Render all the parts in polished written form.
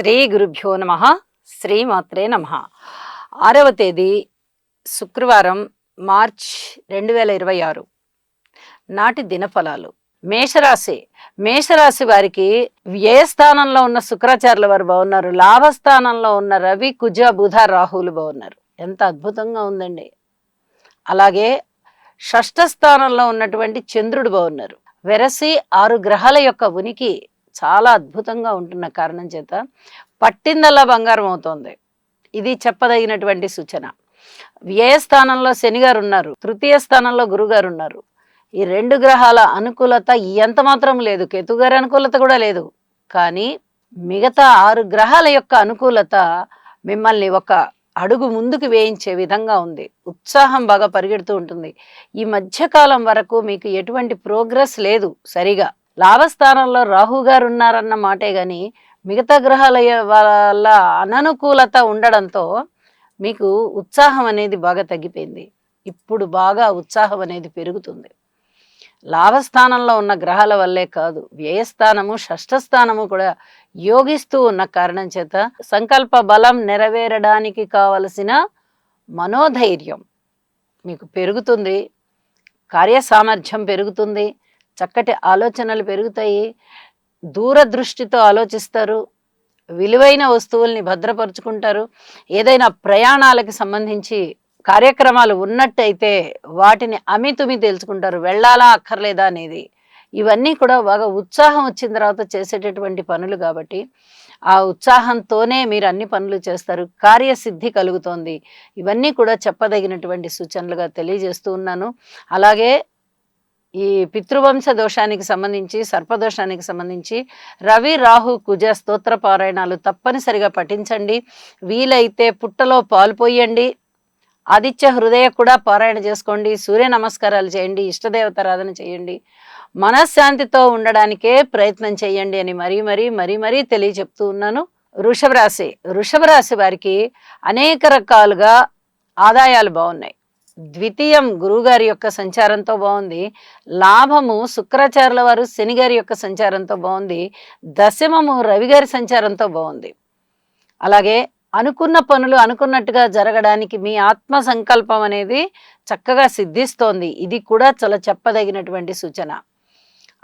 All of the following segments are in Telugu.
శ్రీ గురుభ్యో నమ. శ్రీమాత్రే నమ. 6వ తేదీ శుక్రవారం, మార్చ్ 2026 నాటి దినఫలాలు. మేషరాశి వారికి వ్యయస్థానంలో ఉన్న శుక్రాచార్యుల వారు బాగున్నారు. లాభస్థానంలో ఉన్న రవి, కుజ, బుధ, రాహులు బాగున్నారు. ఎంత అద్భుతంగా ఉందండి. అలాగే షష్ఠ స్థానంలో ఉన్నటువంటి చంద్రుడు బాగున్నారు. వెరసి 6 గ్రహాల యొక్క ఉనికి చాలా అద్భుతంగా ఉంటున్న కారణం చేత పట్టిందల్లా బంగారం అవుతోంది. ఇది చెప్పదగినటువంటి సూచన. వ్యయస్థానంలో శని గారు ఉన్నారు, తృతీయ స్థానంలో గురుగారు ఉన్నారు. ఈ 2 గ్రహాల అనుకూలత ఎంత మాత్రం లేదు. కేతు గారి అనుకూలత కూడా లేదు. కానీ మిగతా 6 గ్రహాల యొక్క అనుకూలత మిమ్మల్ని ఒక అడుగు ముందుకు వేయించే విధంగా ఉంది. ఉత్సాహం బాగా పరిగెడుతూ ఉంటుంది. ఈ మధ్యకాలం వరకు మీకు ఎటువంటి ప్రోగ్రెస్ లేదు. సరిగా లాభస్థానంలో రాహు గారు ఉన్నారన్న మాటే గాని మిగతా గ్రహాల వల్ల అననుకూలత ఉండడంతో మీకు ఉత్సాహం అనేది బాగా తగ్గిపోయింది. ఇప్పుడు బాగా ఉత్సాహం అనేది పెరుగుతుంది. లాభస్థానంలో ఉన్న గ్రహాల వల్లే కాదు, వ్యయస్థానము, షష్ఠస్థానము కూడా యోగిస్తూ ఉన్న కారణం చేత సంకల్ప బలం నెరవేరడానికి కావలసిన మనోధైర్యం మీకు పెరుగుతుంది. కార్యసామర్థ్యం పెరుగుతుంది. చక్కటి ఆలోచనలు పెరుగుతాయి. దూరదృష్టితో ఆలోచిస్తారు. విలువైన వస్తువుల్ని భద్రపరుచుకుంటారు. ఏదైనా ప్రయాణాలకు సంబంధించి కార్యక్రమాలు ఉన్నట్టయితే వాటిని అమితుమి తెలుసుకుంటారు. వెళ్ళాలా అక్కర్లేదా అనేది. ఇవన్నీ కూడా బాగా ఉత్సాహం వచ్చిన తర్వాత చేసేటటువంటి పనులు కాబట్టి ఆ ఉత్సాహంతోనే మీరు అన్ని పనులు చేస్తారు. కార్యసిద్ధి కలుగుతోంది. ఇవన్నీ కూడా చెప్పదగినటువంటి సూచనలుగా తెలియజేస్తూ ఉన్నాను. అలాగే ఈ పితృవంశ దోషానికి సంబంధించి, సర్పదోషానికి సంబంధించి రవి, రాహు, కుజ స్తోత్ర పారాయణాలు తప్పనిసరిగా పఠించండి. వీలైతే పుట్టలో పాలు పోయండి. ఆదిత్య హృదయ కూడా పారాయణ చేసుకోండి. సూర్య నమస్కారాలు చేయండి. ఇష్టదేవతారాధన చేయండి. మనశ్శాంతితో ఉండడానికే ప్రయత్నం చేయండి అని మరీ తెలియచెప్తూ ఉన్నాను. వృషభ రాశి వారికి అనేక రకాలుగా ఆదాయాలు బాగున్నాయి. ద్వితీయం గురువుగారి యొక్క సంచారంతో బాగుంది. లాభము శుక్రాచార్యుల వారు శని గారి యొక్క సంచారంతో బాగుంది. దశమము రవి గారి సంచారంతో బాగుంది. అలాగే అనుకున్న పనులు అనుకున్నట్టుగా జరగడానికి మీ ఆత్మ సంకల్పం అనేది చక్కగా సిద్ధిస్తోంది. ఇది కూడా చాలా చెప్పదగినటువంటి సూచన.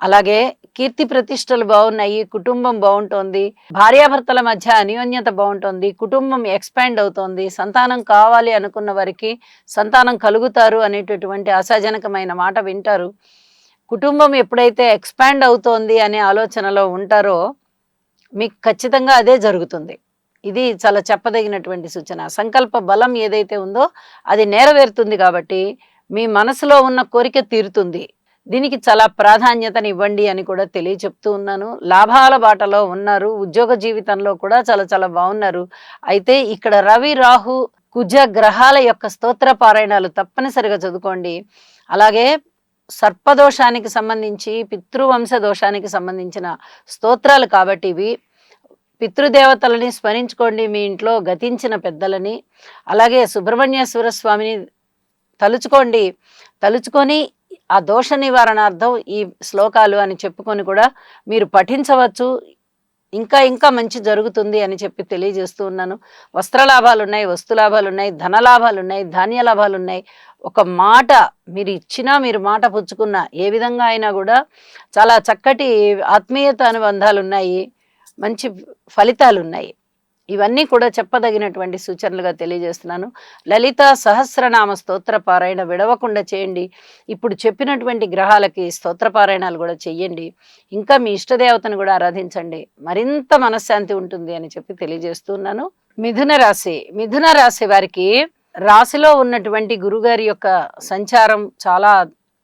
అలాగే కీర్తి ప్రతిష్టలు బాగున్నాయి. కుటుంబం బాగుంటోంది. భార్యాభర్తల మధ్య అన్యోన్యత బాగుంటుంది. కుటుంబం ఎక్స్పాండ్ అవుతోంది. సంతానం కావాలి అనుకున్న వారికి సంతానం కలుగుతారు అనేటటువంటి ఆశాజనకమైన మాట వింటారు. కుటుంబం ఎప్పుడైతే ఎక్స్పాండ్ అవుతోంది అనే ఆలోచనలో ఉంటారో మీకు ఖచ్చితంగా అదే జరుగుతుంది. ఇది చాలా చెప్పదగినటువంటి సూచన. సంకల్ప బలం ఏదైతే ఉందో అది నెరవేరుతుంది. కాబట్టి మీ మనసులో ఉన్న కోరిక తీరుతుంది. దీనికి చాలా ప్రాధాన్యతని ఇవ్వండి అని కూడా తెలియచెప్తూ ఉన్నాను. లాభాల బాటలో ఉన్నారు. ఉద్యోగ జీవితంలో కూడా చాలా బాగున్నారు. అయితే ఇక్కడ రవి, రాహు, కుజ గ్రహాల యొక్క స్తోత్ర పారాయణాలు తప్పనిసరిగా చదువుకోండి. అలాగే సర్పదోషానికి సంబంధించి, పితృవంశ దోషానికి సంబంధించిన స్తోత్రాలు కాబట్టి ఇవి పితృదేవతలని స్మరించుకోండి. మీ ఇంట్లో గతించిన పెద్దలని. అలాగే సుబ్రహ్మణ్యేశ్వర స్వామిని తలుచుకొని ఆ దోష నివారణార్థం ఈ శ్లోకాలు అని చెప్పుకొని కూడా మీరు పఠించవచ్చు. ఇంకా మంచి జరుగుతుంది అని చెప్పి తెలియజేస్తూ ఉన్నాను. వస్త్రలాభాలు ఉన్నాయి, వస్తులాభాలు ఉన్నాయి, ధనలాభాలు ఉన్నాయి, ధాన్య లాభాలు ఉన్నాయి. ఒక మాట మీరు ఇచ్చినా, మీరు మాట పుచ్చుకున్నా, ఏ విధంగా అయినా కూడా చాలా చక్కటి ఆత్మీయత అనుబంధాలు ఉన్నాయి. మంచి ఫలితాలు ఉన్నాయి. ఇవన్నీ కూడా చెప్పదగినటువంటి సూచనలుగా తెలియజేస్తున్నాను. లలిత సహస్రనామ స్తోత్ర పారాయణ విడవకుండా చేయండి. ఇప్పుడు చెప్పినటువంటి గ్రహాలకి స్తోత్ర పారాయణాలు కూడా చెయ్యండి. ఇంకా మీ ఇష్టదేవతను కూడా ఆరాధించండి. మరింత మనశ్శాంతి ఉంటుంది అని చెప్పి తెలియజేస్తున్నాను. మిథున రాశి వారికి రాశిలో ఉన్నటువంటి గురుగారి యొక్క సంచారం చాలా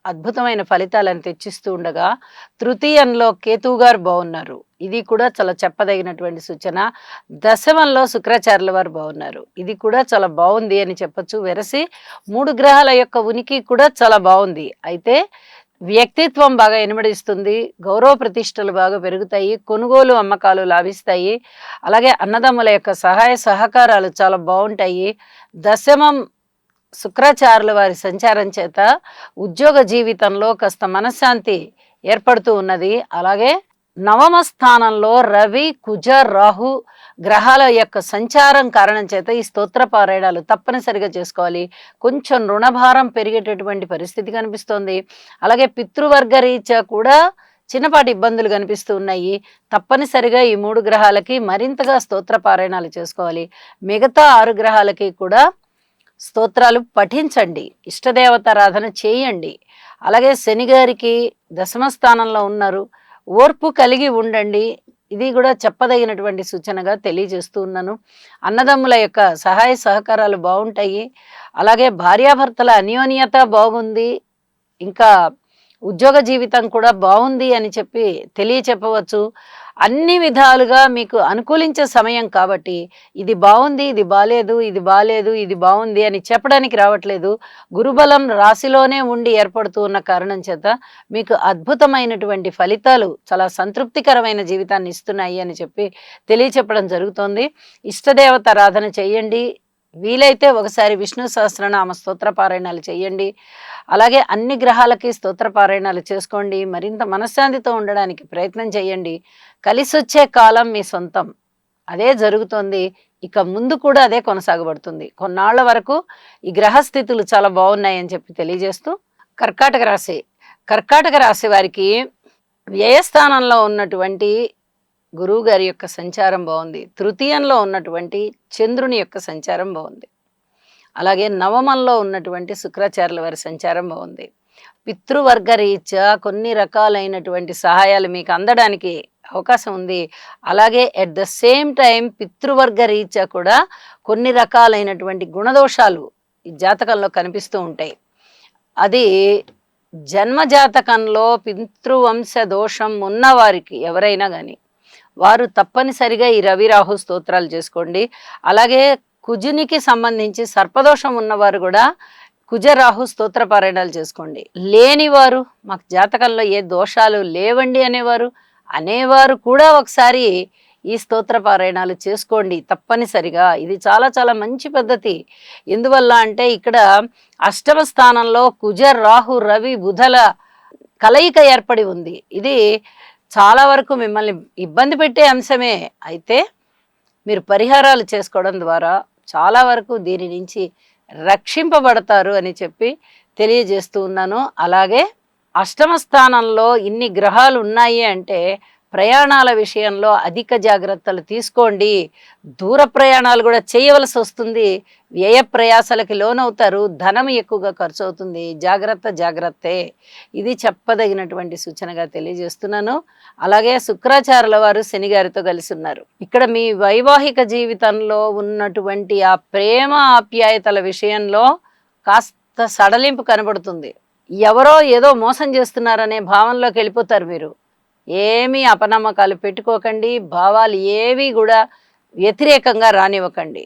అద్భుతమైన ఫలితాలను తెచ్చిస్తూ ఉండగా తృతీయంలో కేతువు గారు బాగున్నారు. ఇది కూడా చాలా చెప్పదగినటువంటి సూచన. దశమంలో శుక్రాచార్యుల వారు బాగున్నారు. ఇది కూడా చాలా బాగుంది అని చెప్పొచ్చు. వెరసి 3 గ్రహాల యొక్క ఉనికి కూడా చాలా బాగుంది. అయితే వ్యక్తిత్వం బాగా ఇనుమడిస్తుంది. గౌరవ ప్రతిష్టలు బాగా పెరుగుతాయి. కొనుగోలు అమ్మకాలు లాభిస్తాయి. అలాగే అన్నదమ్ముల యొక్క సహాయ సహకారాలు చాలా బాగుంటాయి. దశమం శుక్రాచార్యుల వారి సంచారం చేత ఉద్యోగ జీవితంలో కాస్త మనశ్శాంతి ఏర్పడుతూ ఉన్నది. అలాగే నవమ స్థానంలో రవి, కుజ, రాహు గ్రహాల యొక్క సంచారం కారణం చేత ఈ స్తోత్ర పారాయణాలు తప్పనిసరిగా చేసుకోవాలి. కొంచెం రుణభారం పెరిగేటటువంటి పరిస్థితి కనిపిస్తోంది. అలాగే పితృవర్గ రీత్యా కూడా చిన్నపాటి ఇబ్బందులు కనిపిస్తూ ఉన్నాయి. తప్పనిసరిగా ఈ 3 గ్రహాలకి మరింతగా స్తోత్ర పారాయణాలు చేసుకోవాలి. మిగతా 6 గ్రహాలకి కూడా స్తోత్రాలు పఠించండి, ఇష్టదేవతారాధన చేయండి. అలాగే శని గారికి దశమ స్థానంలో ఉన్నారు, ఓర్పు కలిగి ఉండండి. ఇది కూడా చెప్పదగినటువంటి సూచనగా తెలియజేస్తూ ఉన్నాను. అన్నదమ్ముల యొక్క సహాయ సహకారాలు బాగుంటాయి. అలాగే భార్యాభర్తల అన్యోన్యత బాగుంది. ఇంకా ఉద్యోగ జీవితం కూడా బాగుంది అని చెప్పి చెప్పవచ్చు. అన్ని విధాలుగా మీకు అనుకూలించే సమయం కాబట్టి ఇది బాగుంది, ఇది బాలేదు, ఇది బాలేదు, ఇది బాగుంది అని చెప్పడానికి రావట్లేదు. గురుబలం రాశిలోనే ఉండి ఏర్పడుతూ ఉన్న కారణం చేత మీకు అద్భుతమైనటువంటి ఫలితాలు, చాలా సంతృప్తికరమైన జీవితాన్ని ఇస్తున్నాయి అని చెప్పి తెలియచెప్పడం జరుగుతోంది. ఇష్టదేవత ఆరాధన చేయండి. వీలైతే ఒకసారి విష్ణు సహస్రనామ స్తోత్ర పారాయణాలు చేయండి. అలాగే అన్ని గ్రహాలకి స్తోత్ర పారాయణాలు చేసుకోండి. మరింత మనశ్శాంతితో ఉండడానికి ప్రయత్నం చేయండి. కలిసొచ్చే కాలం మీ సొంతం, అదే జరుగుతోంది. ఇక ముందు కూడా అదే కొనసాగబడుతుంది. కొన్నాళ్ల వరకు ఈ గ్రహస్థితులు చాలా బాగున్నాయని చెప్పి తెలియజేస్తూ, కర్కాటక రాశి. కర్కాటక రాశి వారికి వ్యయస్థానంలో ఉన్నటువంటి గురువు గారి యొక్క సంచారం బాగుంది. తృతీయంలో ఉన్నటువంటి చంద్రుని యొక్క సంచారం బాగుంది. అలాగే నవమంలో ఉన్నటువంటి శుక్రాచార్యుల వారి సంచారం బాగుంది. పితృవర్గ రీత్యా కొన్ని రకాలైనటువంటి సహాయాలు మీకు అందడానికి అవకాశం ఉంది. అలాగే ఎట్ ద సేమ్ టైం పితృవర్గ రీత్యా కూడా కొన్ని రకాలైనటువంటి గుణదోషాలు ఈ జాతకంలో కనిపిస్తూ ఉంటాయి. అది జన్మజాతకంలో పితృవంశ దోషం ఉన్నవారికి ఎవరైనా కానీ వారు తప్పనిసరిగా ఈ రవి రాహు స్తోత్రాలు చేసుకోండి. అలాగే కుజునికి సంబంధించి సర్పదోషం ఉన్నవారు కూడా కుజ రాహు స్తోత్ర పారాయణాలు చేసుకోండి. లేనివారు, మాకు జాతకంలో ఏ దోషాలు లేవండి అనేవారు కూడా ఒకసారి ఈ స్తోత్ర పారాయణాలు చేసుకోండి తప్పనిసరిగా. ఇది చాలా చాలా మంచి పద్ధతి. ఎందువల్ల అంటే ఇక్కడ అష్టమ స్థానంలో కుజ రాహు రవి బుధల కలయిక ఏర్పడి ఉంది. ఇది చాలా వరకు మిమ్మల్ని ఇబ్బంది పెట్టే అంశమే. అయితే మీరు పరిహారాలు చేసుకోవడం ద్వారా చాలా వరకు దీని నుంచి రక్షింపబడతారు అని చెప్పి తెలియజేస్తూ ఉన్నాను. అలాగే అష్టమ స్థానంలో ఇన్ని గ్రహాలు ఉన్నాయి అంటే ప్రయాణాల విషయంలో అధిక జాగ్రత్తలు తీసుకోండి. దూర ప్రయాణాలు కూడా చేయవలసి వస్తుంది. వ్యయ ప్రయాసలకి లోనవుతారు. ధనం ఎక్కువగా ఖర్చు అవుతుంది. జాగ్రత్తే. ఇది చెప్పదగినటువంటి సూచనగా తెలియజేస్తున్నాను. అలాగే శుక్రాచార్యుల వారు శని గారితో కలిసి ఉన్నారు. ఇక్కడ మీ వైవాహిక జీవితంలో ఉన్నటువంటి ఆ ప్రేమ ఆప్యాయతల విషయంలో కాస్త సడలింపు కనబడుతుంది. ఎవరో ఏదో మోసం చేస్తున్నారనే భావనలోకి వెళ్ళిపోతారు మీరు. ఏమీ అపనమ్మకాలు పెట్టుకోకండి. భావాలు ఏవి కూడా వ్యతిరేకంగా రానివ్వకండి.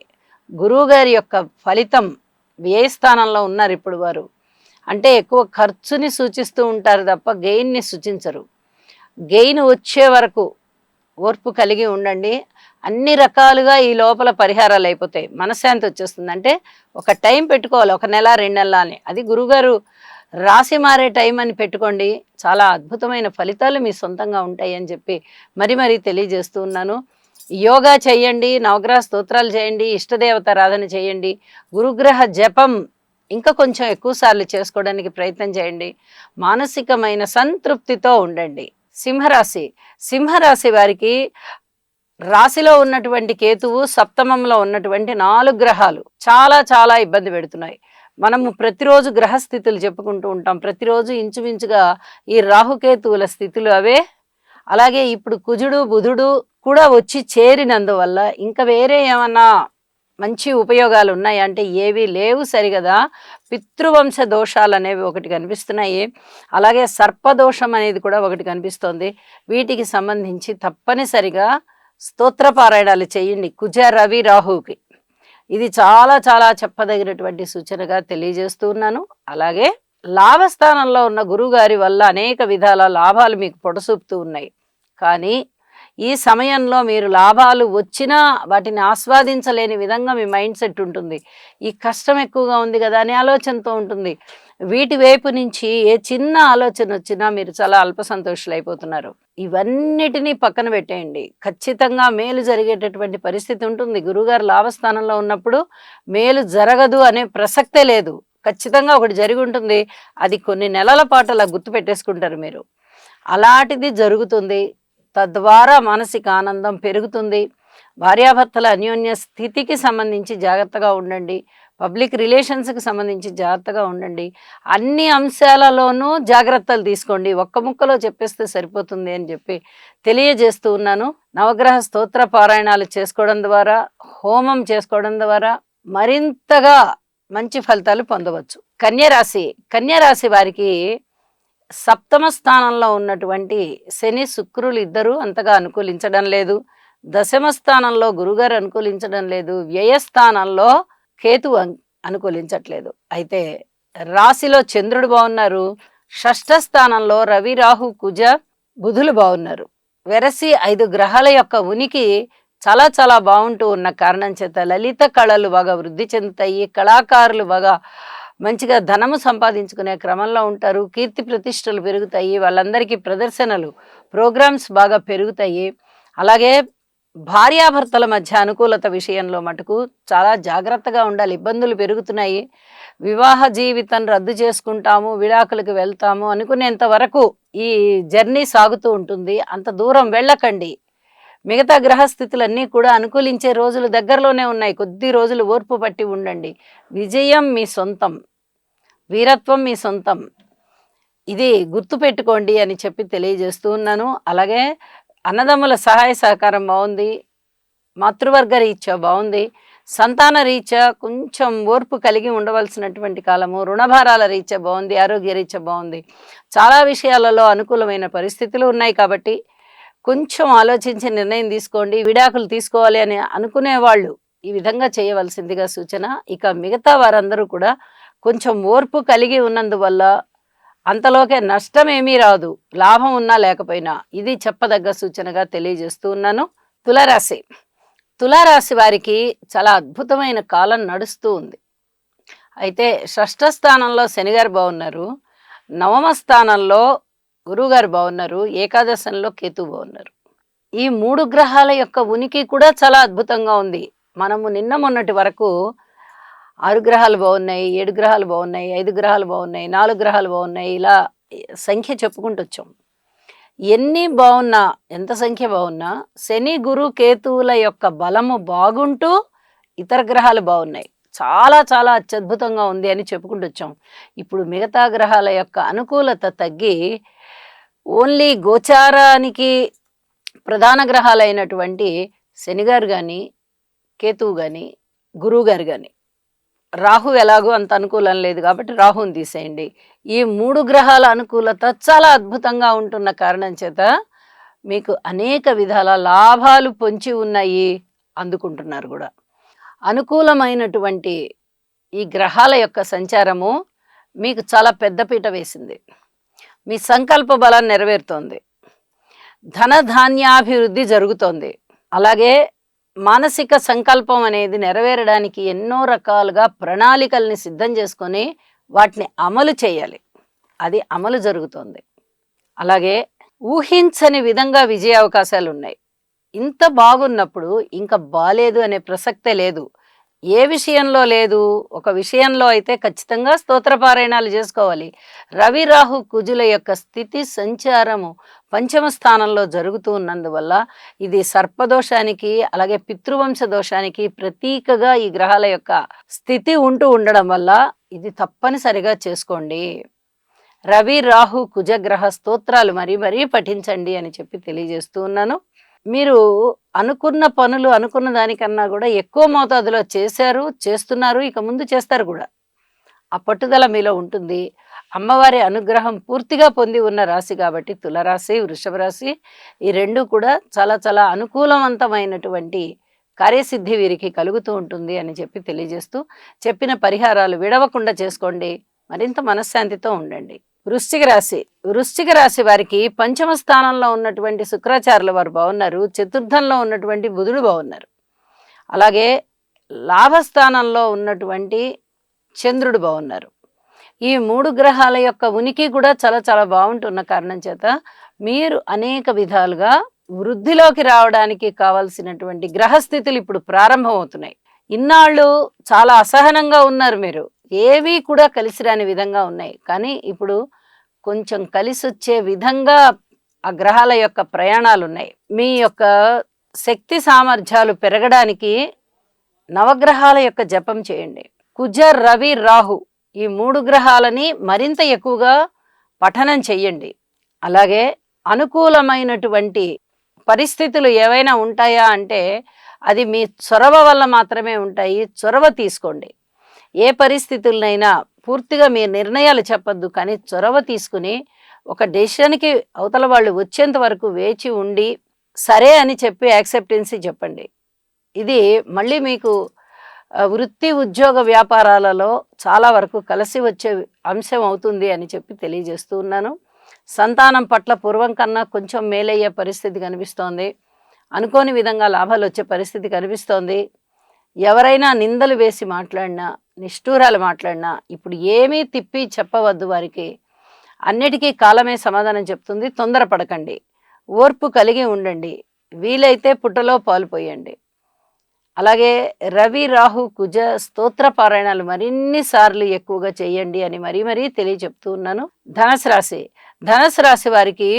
గురువుగారి యొక్క ఫలితం వ్యయస్థానంలో ఉన్నారు ఇప్పుడు వారు. అంటే ఎక్కువ ఖర్చుని సూచిస్తూ ఉంటారు తప్ప గెయిన్ని సూచించరు. గెయిన్ వచ్చే వరకు ఓర్పు కలిగి ఉండండి. అన్ని రకాలుగా ఈ లోపల పరిహారాలు అయిపోతాయి. మనశ్శాంతి వచ్చేస్తుంది. అంటే ఒక టైం పెట్టుకోవాలి, 1 నెల 2 నెలల అని. అది గురువుగారు రాసి మారే టైం అని పెట్టుకోండి. చాలా అద్భుతమైన ఫలితాలు మీ సొంతంగా ఉంటాయి అని చెప్పి మరీ తెలియజేస్తూ ఉన్నాను. యోగా చేయండి, నవగ్రహ స్తోత్రాలు చేయండి, ఇష్టదేవత ఆరాధన చేయండి, గురుగ్రహ జపం ఇంకా కొంచెం ఎక్కువ సార్లు చేసుకోవడానికి ప్రయత్నం చేయండి. మానసికమైన సంతృప్తితో ఉండండి. సింహరాశి వారికి రాశిలో ఉన్నటువంటి కేతువు, సప్తమంలో ఉన్నటువంటి 4 గ్రహాలు చాలా చాలా ఇబ్బంది పెడుతున్నాయి. మనము ప్రతిరోజు గ్రహస్థితులు చెప్పుకుంటూ ఉంటాం. ప్రతిరోజు ఇంచుమించుగా ఈ రాహుకేతువుల స్థితులు అవే. అలాగే ఇప్పుడు కుజుడు బుధుడు కూడా వచ్చి చేరినందువల్ల ఇంకా వేరే ఏమన్నా మంచి ఉపయోగాలు ఉన్నాయి అంటే ఏవి లేవు సరిగదా. పితృవంశ దోషాలు అనేవి ఒకటి కనిపిస్తున్నాయి. అలాగే సర్పదోషం అనేది కూడా ఒకటి కనిపిస్తోంది. వీటికి సంబంధించి తప్పనిసరిగా స్తోత్ర పారాయణాలు చేయండి కుజ రవి రాహుకి. ఇది చాలా చాలా చెప్పదగినటువంటి సూచనగా తెలియజేస్తూ ఉన్నాను. అలాగే లాభస్థానంలో ఉన్న గురువుగారి వల్ల అనేక విధాల లాభాలు మీకు పొడసూపుతూ ఉన్నాయి. కానీ ఈ సమయంలో మీరు లాభాలు వచ్చినా వాటిని ఆస్వాదించలేని విధంగా మీ మైండ్ సెట్ ఉంటుంది. ఈ కష్టం ఎక్కువగా ఉంది కదా అనే ఆలోచనతో ఉంటుంది. వీటి వైపు నుంచి ఏ చిన్న ఆలోచన వచ్చినా మీరు చాలా అల్ప సంతోషులైపోతున్నారు. ఇవన్నిటినీ పక్కన పెట్టేయండి. ఖచ్చితంగా మేలు జరిగేటటువంటి పరిస్థితి ఉంటుంది. గురువుగారు లాభస్థానంలో ఉన్నప్పుడు మేలు జరగదు అనే ప్రసక్తే లేదు. ఖచ్చితంగా ఒకటి జరిగి ఉంటుంది. అది కొన్ని నెలల పాటు అలా గుర్తుపెట్టేసుకుంటారు మీరు. అలాంటిది జరుగుతుంది. తద్వారా మానసిక ఆనందం పెరుగుతుంది. భార్యాభర్తల అన్యోన్య స్థితికి సంబంధించి జాగ్రత్తగా ఉండండి. పబ్లిక్ రిలేషన్స్కి సంబంధించి జాగ్రత్తగా ఉండండి. అన్ని అంశాలలోనూ జాగ్రత్తలు తీసుకోండి. ఒక్క ముక్కలో చెప్పేస్తే సరిపోతుంది అని చెప్పి తెలియజేస్తూ ఉన్నాను. నవగ్రహ స్తోత్ర పారాయణాలు చేసుకోవడం ద్వారా, హోమం చేసుకోవడం ద్వారా మరింతగా మంచి ఫలితాలు పొందవచ్చు. కన్యరాశి వారికి సప్తమ స్థానంలో ఉన్నటువంటి శని శుక్రులు ఇద్దరూ అంతగా అనుకూలించడం లేదు. దశమ స్థానంలో గురుగారు అనుకూలించడం లేదు. వ్యయస్థానంలో కేతు అనుకూలించట్లేదు. అయితే రాశిలో చంద్రుడు బాగున్నారు. షష్ఠ స్థానంలో రవి రాహు కుజ బుధులు బాగున్నారు. వెరసి 5 గ్రహాల యొక్క ఉనికి చాలా చాలా బాగుంటూ ఉన్న కారణం చేత లలిత కళలు బాగా వృద్ధి చెందుతాయి. కళాకారులు బాగా మంచిగా ధనము సంపాదించుకునే క్రమంలో ఉంటారు. కీర్తి ప్రతిష్టలు పెరుగుతాయి. వాళ్ళందరికీ ప్రదర్శనలు, ప్రోగ్రామ్స్ బాగా పెరుగుతాయి. అలాగే భార్యాభర్తల మధ్య అనుకూలత విషయంలో మటుకు చాలా జాగ్రత్తగా ఉండాలి. ఇబ్బందులు పెరుగుతున్నాయి. వివాహ జీవితం రద్దు చేసుకుంటాము, విడాకులకు వెళ్తాము అనుకునేంత వరకు ఈ జర్నీ సాగుతూ ఉంటుంది. అంత దూరం వెళ్ళకండి. మిగతా గ్రహస్థితులన్నీ కూడా అనుకూలించే రోజులు దగ్గరలోనే ఉన్నాయి. కొద్ది రోజులు ఓర్పు పట్టి ఉండండి. విజయం మీ సొంతం, వీరత్వం మీ సొంతం. ఇది గుర్తుపెట్టుకోండి అని చెప్పి తెలియజేస్తూ ఉన్నాను. అలాగే అన్నదమ్ముల సహాయ సహకారం బాగుంది. మాతృవర్గ రీత్యా బాగుంది. సంతాన రీత్యా కొంచెం ఓర్పు కలిగి ఉండవలసినటువంటి కాలము. రుణభారాల రీత్యా బాగుంది. ఆరోగ్య రీత్యా బాగుంది. చాలా విషయాలలో అనుకూలమైన పరిస్థితులు ఉన్నాయి. కాబట్టి కొంచెం ఆలోచించి నిర్ణయం తీసుకోండి. విడాకులు తీసుకోవాలి అని అనుకునే వాళ్ళు ఈ విధంగా చేయవలసిందిగా సూచన. ఇక మిగతా వారందరూ కూడా కొంచెం ఓర్పు కలిగి ఉన్నందువల్ల అంతలోకే నష్టం ఏమీ రాదు, లాభం ఉన్నా లేకపోయినా. ఇది చెప్పదగ్గ సూచనగా తెలియజేస్తూ ఉన్నాను. తులారాశి వారికి చాలా అద్భుతమైన కాలం నడుస్తూ ఉంది. అయితే షష్ఠ స్థానంలో శనిగారు బాగున్నారు. నవమ స్థానంలో గురువుగారు బాగున్నారు. ఏకాదశంలో కేతు బాగున్నారు. ఈ 3 గ్రహాల యొక్క ఉనికి కూడా చాలా అద్భుతంగా ఉంది. మనము నిన్న మొన్నటి వరకు 6 గ్రహాలు బాగున్నాయి, 7 గ్రహాలు బాగున్నాయి, 5 గ్రహాలు బాగున్నాయి, 4 గ్రహాలు బాగున్నాయి, ఇలా సంఖ్య చెప్పుకుంటూ వచ్చాం. ఎన్ని బాగున్నా, ఎంత సంఖ్య బాగున్నా శని గురు కేతువుల యొక్క బలము బాగుంటూ ఇతర గ్రహాలు బాగున్నాయి. చాలా చాలా అత్యద్భుతంగా ఉంది అని చెప్పుకుంటూ వచ్చాం. ఇప్పుడు మిగతా గ్రహాల యొక్క అనుకూలత తగ్గి ఓన్లీ గోచారానికి ప్రధాన గ్రహాలైనటువంటి శనిగారు కానీ, కేతువు కానీ, గురువు గారు కానీ, రాహు ఎలాగో అంత అనుకూలం లేదు కాబట్టి రాహుని తీసేయండి. ఈ 3 గ్రహాల అనుకూలత చాలా అద్భుతంగా ఉంటున్న కారణం చేత మీకు అనేక విధాల లాభాలు పొంచి ఉన్నాయి, అందుకుంటున్నారు కూడా. అనుకూలమైనటువంటి ఈ గ్రహాల యొక్క సంచారము మీకు చాలా పెద్దపీట వేసింది. మీ సంకల్ప బలం నెరవేరుతోంది. ధనధాన్యాభివృద్ధి జరుగుతోంది. అలాగే మానసిక సంకల్పం అనేది నెరవేరడానికి ఎన్నో రకాలుగా ప్రణాళికల్ని సిద్ధం చేసుకొని వాటిని అమలు చేయాలి. అది అమలు జరుగుతోంది. అలాగే ఊహించని విధంగా విజయ అవకాశాలు ఉన్నాయి. ఇంత బాగున్నప్పుడు ఇంకా బాలేదు అనే ప్రసక్తే లేదు. ఏ విషయంలో లేదు, ఒక విషయంలో అయితే ఖచ్చితంగా స్తోత్రపారాయణాలు చేసుకోవాలి. రవి రాహు కుజుల యొక్క స్థితి సంచారము పంచమ స్థానంలో జరుగుతూ ఉన్నందువల్ల ఇది సర్పదోషానికి అలాగే పితృవంశ దోషానికి ప్రతీకగా ఈ గ్రహాల యొక్క స్థితి ఉంటూ ఉండడం వల్ల ఇది తప్పనిసరిగా చేసుకోండి. రవి రాహు కుజగ్రహ స్తోత్రాలు మరీ పఠించండి అని చెప్పి తెలియజేస్తూ ఉన్నాను. మీరు అనుకున్న పనులు అనుకున్న దానికన్నా కూడా ఎక్కువ మోతాదులో చేశారు, చేస్తున్నారు, ఇక ముందు చేస్తారు కూడా. ఆ పట్టుదల మీలో ఉంటుంది. అమ్మవారి అనుగ్రహం పూర్తిగా పొంది ఉన్న రాశి కాబట్టి తులరాశి, వృషభ రాశి ఈ 2 కూడా చాలా చాలా అనుకూలవంతమైనటువంటి కార్యసిద్ధి వీరికి కలుగుతూ ఉంటుంది అని చెప్పి తెలియజేస్తూ చెప్పిన పరిహారాలు విడవకుండా చేసుకోండి. మరింత మనశ్శాంతితో ఉండండి. వృశ్చిక రాశి వారికి పంచమ స్థానంలో ఉన్నటువంటి శుక్రాచార్యుల వారు బాగున్నారు. చతుర్థంలో ఉన్నటువంటి బుధుడు బాగున్నారు. అలాగే లాభస్థానంలో ఉన్నటువంటి చంద్రుడు బాగున్నారు. ఈ 3 గ్రహాల యొక్క ఉనికి కూడా చాలా చాలా బావుంటున్న కారణం చేత మీరు అనేక విధాలుగా వృద్ధిలోకి రావడానికి కావాల్సినటువంటి గ్రహస్థితులు ఇప్పుడు ప్రారంభమవుతున్నాయి. ఇన్నాళ్ళు చాలా అసహనంగా ఉన్నారు మీరు. ఏవీ కూడా కలిసి రాని విధంగా ఉన్నాయి. కానీ ఇప్పుడు కొంచెం కలిసొచ్చే విధంగా ఆ గ్రహాల యొక్క ప్రయాణాలున్నాయి. మీ యొక్క శక్తి సామర్థ్యాలు పెరగడానికి నవగ్రహాల యొక్క జపం చేయండి. కుజ, రవి, రాహు ఈ 3 గ్రహాలని మరింత ఎక్కువగా పఠనం చెయ్యండి. అలాగే అనుకూలమైనటువంటి పరిస్థితులు ఏవైనా ఉంటాయా అంటే అది మీ చొరవ వల్ల మాత్రమే ఉంటాయి. చొరవ తీసుకోండి. ఏ పరిస్థితులనైనా పూర్తిగా మీ నిర్ణయాలు చెప్పొద్దు, కానీ చొరవ తీసుకుని ఒక డెసిషన్కి అవతల వాళ్ళు వచ్చేంత వరకు వేచి ఉండి సరే అని చెప్పి యాక్సెప్టెన్సీ చెప్పండి. ఇది మళ్ళీ మీకు వృత్తి ఉద్యోగ వ్యాపారాలలో చాలా వరకు కలిసి వచ్చే అంశం అవుతుంది అని చెప్పి తెలియజేస్తూ ఉన్నాను. సంతానం పట్ల పూర్వం కన్నా కొంచెం మేలయ్యే పరిస్థితి కనిపిస్తోంది. అనుకోని విధంగా లాభాలు వచ్చే పరిస్థితి కనిపిస్తోంది. ఎవరైనా నిందలు వేసి మాట్లాడినా, నిష్ఠూరాలు మాట్లాడినా ఇప్పుడు ఏమీ తిప్పి చెప్పవద్దు వారికి. అన్నిటికీ కాలమే సమాధానం చెప్తుంది. తొందరపడకండి, ఓర్పు కలిగి ఉండండి. వీలైతే పుట్టలో పాలు పోయండి. అలాగే రవి, రాహు, కుజ స్తోత్ర పారాయణాలు మరిన్నిసార్లు ఎక్కువగా చేయండి అని మరీ తెలియచెప్తూ ఉన్నాను. ధనుసు రాశి వారికి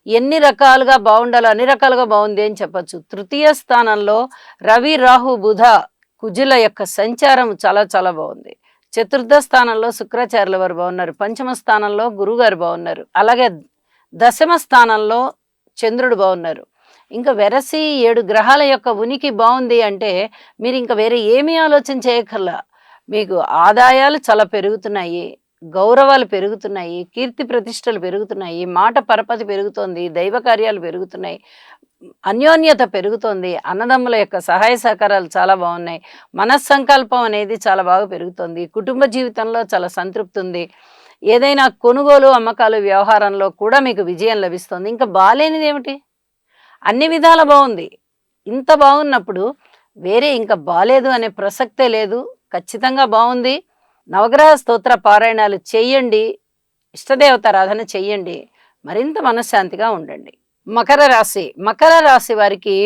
ఎన్ని రకాలుగా బాగుండాలో అన్ని రకాలుగా బాగుంది అని చెప్పచ్చు. తృతీయ స్థానంలో రవి, రాహు, బుధ, కుజుల యొక్క సంచారం చాలా చాలా బాగుంది. చతుర్థ స్థానంలో శుక్రాచార్యుల వారు బాగున్నారు. పంచమ స్థానంలో గురుగారు బాగున్నారు. అలాగే దశమ స్థానంలో చంద్రుడు బాగున్నారు. ఇంకా వెరసి 7 గ్రహాల యొక్క ఉనికి బాగుంది అంటే మీరు ఇంకా వేరే ఏమీ ఆలోచన చేయక్కర్లా. మీకు ఆదాయాలు చాలా పెరుగుతున్నాయి, గౌరవాలు పెరుగుతున్నాయి, కీర్తి ప్రతిష్టలు పెరుగుతున్నాయి, మాట పరపతి పెరుగుతోంది, దైవ కార్యాలు పెరుగుతున్నాయి, అన్యోన్యత పెరుగుతోంది, అన్నదమ్ముల యొక్క సహాయ సహకారాలు చాలా బాగున్నాయి, మనస్సంకల్పం అనేది చాలా బాగా పెరుగుతోంది, కుటుంబ జీవితంలో చాలా సంతృప్తి ఉంది, ఏదైనా కొనుగోలు అమ్మకాలు వ్యవహారంలో కూడా మీకు విజయం లభిస్తుంది. ఇంకా బాలేనిది ఏమిటి? అన్ని విధాల బాగుంది. ఇంత బాగున్నప్పుడు వేరే ఇంకా బాలేదు అనే ప్రసక్తే లేదు. ఖచ్చితంగా బాగుంది. నవగ్రహ స్తోత్ర పారాయణాలు చెయ్యండి, ఇష్టదేవతారాధన చెయ్యండి, మరింత మనశ్శాంతిగా ఉండండి. మకర రాశి వారికి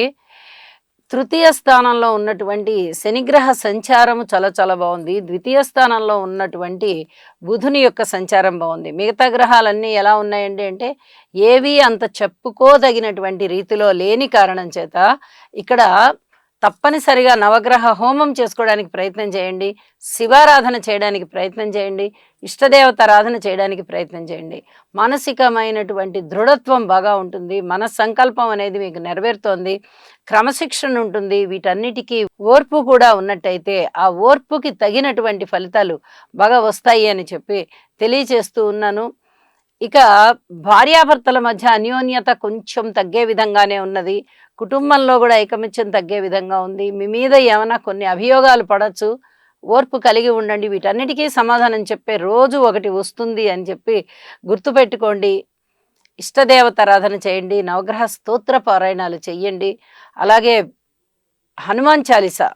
తృతీయ స్థానంలో ఉన్నటువంటి శనిగ్రహ సంచారము చాలా చాలా బాగుంది. ద్వితీయ స్థానంలో ఉన్నటువంటి బుధుని యొక్క సంచారం బాగుంది. మిగతా గ్రహాలన్నీ ఎలా ఉన్నాయండి అంటే ఏవి అంత చెప్పుకోదగినటువంటి రీతిలో లేని కారణం చేత ఇక్కడ తప్పనిసరిగా నవగ్రహ హోమం చేసుకోవడానికి ప్రయత్నం చేయండి, శివారాధన చేయడానికి ప్రయత్నం చేయండి, ఇష్టదేవతారాధన చేయడానికి ప్రయత్నం చేయండి. మానసికమైనటువంటి దృఢత్వం బాగా ఉంటుంది, మన సంకల్పం అనేది మీకు నెరవేరుతోంది, క్రమశిక్షణ ఉంటుంది. వీటన్నిటికీ ఓర్పు కూడా ఉన్నట్టయితే ఆ ఓర్పుకి తగినటువంటి ఫలితాలు బాగా వస్తాయి అని చెప్పి తెలియచేస్తూ ఉన్నాను. ఇక భార్యాభర్తల మధ్య అన్యోన్యత కొంచెం తగ్గే విధంగానే ఉన్నది. కుటుంబంలో కూడా ఐకమత్యం తగ్గే విధంగా ఉంది. మీ మీద ఏమైనా కొన్ని అభియోగాలు పడవచ్చు, ఓర్పు కలిగి ఉండండి. వీటన్నిటికీ సమాధానం చెప్పే రోజు ఒకటి వస్తుంది అని చెప్పి గుర్తుపెట్టుకోండి. ఇష్టదేవతారాధన చేయండి, నవగ్రహ స్తోత్ర పారాయణాలు చెయ్యండి, అలాగే హనుమాన్ చాలీసా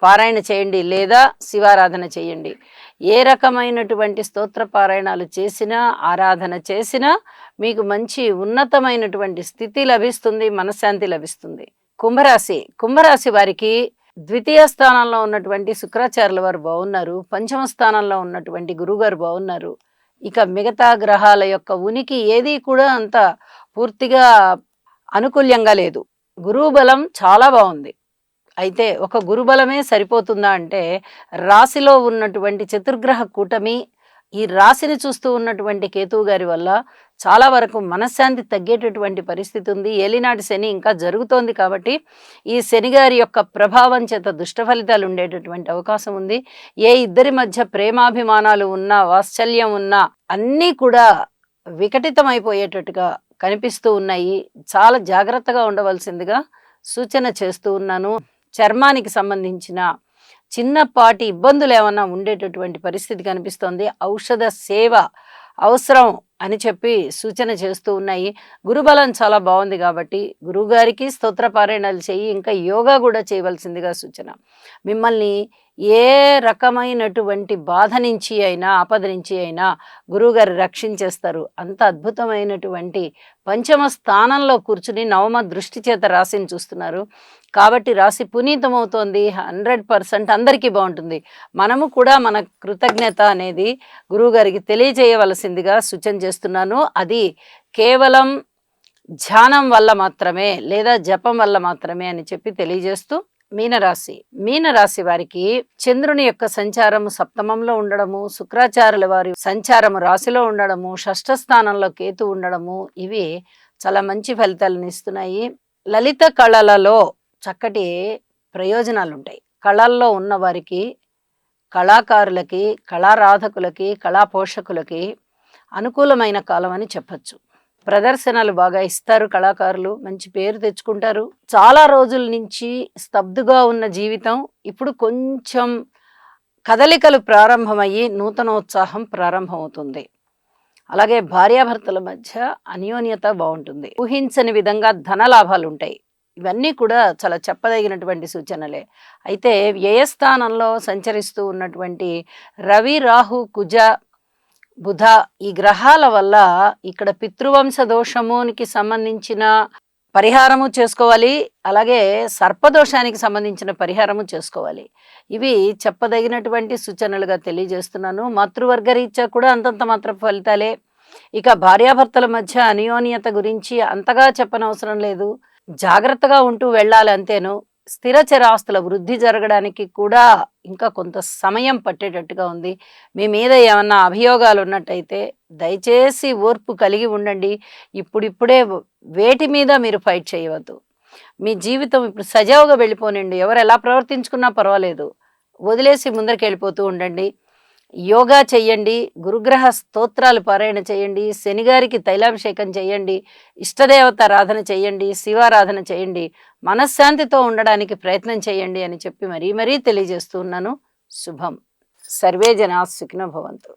పారాయణ చేయండి లేదా శివారాధన చేయండి. ఏ రకమైనటువంటి స్తోత్ర పారాయణాలు చేసినా ఆరాధన చేసినా మీకు మంచి ఉన్నతమైనటువంటి స్థితి లభిస్తుంది, మనశ్శాంతి లభిస్తుంది. కుంభరాశి వారికి ద్వితీయ స్థానంలో ఉన్నటువంటి శుక్రాచార్యుల వారు బాగున్నారు. పంచమ స్థానంలో ఉన్నటువంటి గురుగారు బాగున్నారు. ఇక మిగతా గ్రహాల యొక్క ఉనికి ఏది కూడా అంత పూర్తిగా అనుకూల్యంగా లేదు. గురువు బలం చాలా బాగుంది. అయితే ఒక గురుబలమే సరిపోతుందా అంటే రాశిలో ఉన్నటువంటి చతుర్గ్రహ కూటమి, ఈ రాశిని చూస్తూ ఉన్నటువంటి కేతువు గారి వల్ల చాలా వరకు మనశ్శాంతి తగ్గేటటువంటి పరిస్థితి ఉంది. ఏలినాటి శని ఇంకా జరుగుతోంది కాబట్టి ఈ శని గారి యొక్క ప్రభావం చేత దుష్ట ఫలితాలు ఉండేటటువంటి అవకాశం ఉంది. ఏ ఇద్దరి మధ్య ప్రేమాభిమానాలు ఉన్నా, వాత్సల్యం ఉన్నా అన్నీ కూడా వికటితమైపోయేటట్టుగా కనిపిస్తూ ఉన్నాయి. చాలా జాగ్రత్తగా ఉండవలసిందిగా సూచన చేస్తూ ఉన్నాను. చర్మానికి సంబంధించిన చిన్నపాటి ఇబ్బందులు ఏమన్నా ఉండేటటువంటి పరిస్థితి కనిపిస్తోంది. ఔషధ సేవ అవసరం అని చెప్పి సూచన చేస్తూ ఉన్నాయి. గురుబలం చాలా బాగుంది కాబట్టి గురువుగారికి స్తోత్ర పారాయణాలు చెయ్యి, ఇంకా యోగా కూడా చేయవలసిందిగా సూచన. మిమ్మల్ని ఏ రకమైనటువంటి బాధ నుంచి అయినా, ఆపద నుంచి అయినా గురువుగారు రక్షించేస్తారు. అంత అద్భుతమైనటువంటి పంచమ స్థానంలో కూర్చుని నవమ దృష్టి చేత రాశిని చూస్తున్నారు. కాబట్టి రాశి పునీతమవుతోంది. 100% అందరికీ బాగుంటుంది. మనము కూడా మన కృతజ్ఞత అనేది గురువుగారికి తెలియజేయవలసిందిగా సూచన చేస్తున్నాను. అది కేవలం ధ్యానం వల్ల మాత్రమే, లేదా జపం వల్ల మాత్రమే అని చెప్పి తెలియజేస్తూ, మీనరాశి వారికి చంద్రుని యొక్క సంచారము సప్తమంలో ఉండడము, శుక్రాచార్యుల వారి సంచారము రాశిలో ఉండడము, షష్ఠ స్థానంలో కేతు ఉండడము, ఇవి చాలా మంచి ఫలితాలను ఇస్తున్నాయి. లలిత కళలలో చక్కటి ప్రయోజనాలు ఉంటాయి. కళల్లో ఉన్న వారికి, కళాకారులకి, కళారాధకులకి, కళా పోషకులకి అనుకూలమైన కాలం అని చెప్పచ్చు. ప్రదర్శనలు బాగా ఇస్తారు. కళాకారులు మంచి పేరు తెచ్చుకుంటారు. చాలా రోజుల నుంచి స్తబ్దుగా ఉన్న జీవితం ఇప్పుడు కొంచెం కదలికలు ప్రారంభమయ్యి నూతనోత్సాహం ప్రారంభమవుతుంది. అలాగే భార్యాభర్తల మధ్య అన్యోన్యత బాగుంటుంది. ఊహించని విధంగా ధన లాభాలు ఉంటాయి. ఇవన్నీ కూడా చాలా చెప్పదగినటువంటి సూచనలే. అయితే వ్యయస్థానంలో సంచరిస్తూ ఉన్నటువంటి రవి, రాహు, కుజ, బుధ ఈ గ్రహాల వల్ల ఇక్కడ పితృవంశ దోషమునికి సంబంధించిన పరిహారము చేసుకోవాలి. అలాగే సర్పదోషానికి సంబంధించిన పరిహారము చేసుకోవాలి. ఇవి చెప్పదగినటువంటి సూచనలుగా తెలియజేస్తున్నాను. మాతృవర్గ రీత్యా కూడా అంతంత మాత్రం ఫలితాలే. ఇక భార్యాభర్తల మధ్య అన్యోన్యత గురించి అంతగా చెప్పనవసరం లేదు. జాగ్రత్తగా ఉంటూ వెళ్ళాలి అంతేను. స్థిర చరాస్తుల వృద్ధి జరగడానికి కూడా ఇంకా కొంత సమయం పట్టేటట్టుగా ఉంది. మీ మీద ఏమన్నా అభియోగాలు ఉన్నట్టయితే దయచేసి ఓర్పు కలిగి ఉండండి. ఇప్పుడిప్పుడే వేటి మీద మీరు ఫైట్ చేయవద్దు. మీ జీవితం ఇప్పుడు సజావుగా వెళ్ళిపోనండి. ఎవరు ఎలా ప్రవర్తించుకున్నా పర్వాలేదు, వదిలేసి ముందరికి వెళ్ళిపోతూ ఉండండి. యోగా చెయ్యండి, గురుగ్రహ స్తోత్రాలు పారాయణ చేయండి, శనిగారికి తైలాభిషేకం చేయండి, ఇష్టదేవత ఆరాధన చేయండి, శివారాధన చేయండి, మనశ్శాంతితో ఉండడానికి ప్రయత్నం చేయండి అని చెప్పి మరీ తెలియజేస్తూ ఉన్నాను. శుభం. సర్వే జనా సుఖినో భవంతు.